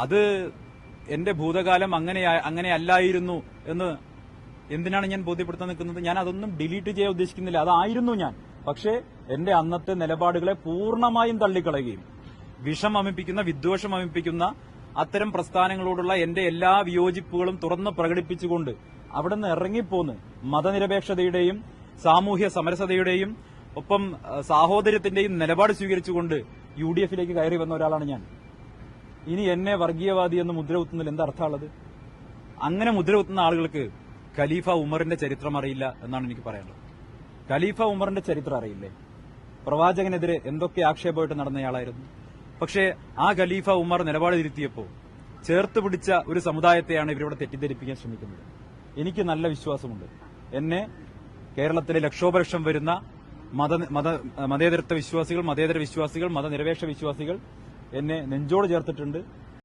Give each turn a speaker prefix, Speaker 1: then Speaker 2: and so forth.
Speaker 1: അത് എന്റെ ഭൂതകാലം അങ്ങനെയല്ലായിരുന്നു എന്ന് എന്തിനാണ് ഞാൻ ബോധ്യപ്പെടുത്താൻ നിൽക്കുന്നത്? ഞാൻ അതൊന്നും ഡിലീറ്റ് ചെയ്യാൻ ഉദ്ദേശിക്കുന്നില്ല. അതായിരുന്നു ഞാൻ. പക്ഷേ എന്റെ അന്നത്തെ നിലപാടുകളെ പൂർണ്ണമായും തള്ളിക്കളയുകയും വിഷം അമിപ്പിക്കുന്ന, വിദ്വേഷം അമിപ്പിക്കുന്ന അത്തരം പ്രസ്ഥാനങ്ങളോടുള്ള എന്റെ എല്ലാ വിയോജിപ്പുകളും തുറന്ന് പ്രകടിപ്പിച്ചുകൊണ്ട് അവിടെ നിന്ന് ഇറങ്ങിപ്പോന്ന് മതനിരപേക്ഷതയുടെയും സാമൂഹ്യ സമരസതയുടെയും ഒപ്പം സാഹോദര്യത്തിന്റെയും നിലപാട് സ്വീകരിച്ചുകൊണ്ട് UDF-ലേക്ക് കയറി വന്ന ഒരാളാണ് ഞാൻ. ഇനി എന്നെ വർഗീയവാദി എന്ന് മുദ്രകുത്തുന്നതിൽ എന്താ അർത്ഥമുള്ളത്? അങ്ങനെ മുദ്രകുത്തുന്ന ആളുകൾക്ക് ഖലീഫ ഉമറിന്റെ ചരിത്രം അറിയില്ല എന്നാണ് എനിക്ക് പറയാനുള്ളത്. ഖലീഫ ഉമറിന്റെ ചരിത്രം അറിയില്ലേ? പ്രവാചകനെതിരെ എന്തൊക്കെ ആക്ഷേപമായിട്ട് നടന്നയാളായിരുന്നു. പക്ഷേ ആ ഖലീഫ ഉമർ നിലപാട് തിരുത്തിയപ്പോൾ ചേർത്ത് പിടിച്ച ഒരു സമുദായത്തെയാണ് ഇവരിവിടെ തെറ്റിദ്ധരിപ്പിക്കാൻ ശ്രമിക്കുന്നത്. എനിക്ക് നല്ല വിശ്വാസമുണ്ട്. എന്നെ കേരളത്തിലെ ലക്ഷോപലക്ഷം വരുന്ന മതേതരത്വ വിശ്വാസികൾ, മതേതര വിശ്വാസികൾ, മതനിരപേക്ഷ വിശ്വാസികൾ എന്നെ നെഞ്ചോട് ചേർത്തിട്ടുണ്ട്.